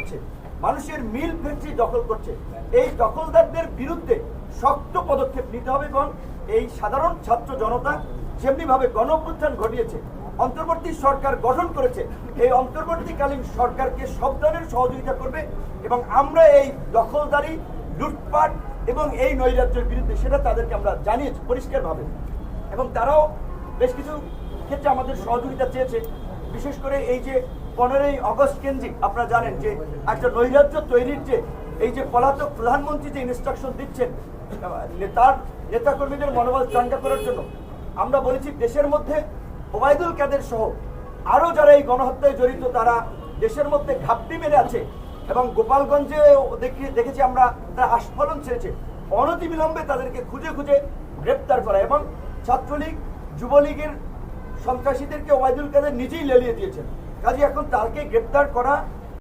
করছে, মানুষের mill factory দখল করছে। এই দখলদারদের বিরুদ্ধে শক্ত পদক্ষেপ নিতে হবে এবং এই সাধারণ ছাত্র জনতা যেমনিভাবে গণঅভ্যুত্থান ঘটিয়েছে, অন্তর্বর্তী সরকার গঠন করেছে, এই অন্তর্বর্তীকালীন সরকারকে সব ধরনের সহযোগিতা করবে এবং আমরা এই দখলদারি, লুটপাট এবং এই নৈরাজ্যের বিরুদ্ধে সেটা তাদেরকে আমরা জানিয়েছি পরিষ্কারভাবে। এবং তারাও বেশ কিছু ক্ষেত্রে আমাদের সহযোগিতা চেয়েছে। বিশেষ করে এই যে 15ই আগস্ট কেন্দ্রিক আপনারা জানেন যে একটা নৈরাজ্য তৈরির যে এই যে পলাতক প্রধানমন্ত্রী যে ইনস্ট্রাকশন দিচ্ছেন তার নেতাকর্মীদের মনোবল চাঙ্গা করার জন্য, আমরা বলেছি দেশের মধ্যে ওবায়দুল কাদের সহ আরও যারা এই গণহত্যায় জড়িত তারা দেশের মধ্যে ঘাপটি মেরে আছে এবং গোপালগঞ্জে দেখেছি আমরা তারা আস্ফালন ছেড়েছে। অনতিবিলম্বে তাদেরকে খুঁজে খুঁজে গ্রেপ্তার করা এবং ছাত্রলীগ যুবলীগের সন্ত্রাসীদেরকে ওবায়দুল কাদের নিজেই লেলিয়ে দিয়েছেন। কাজে এখন তাকে গ্রেপ্তার করা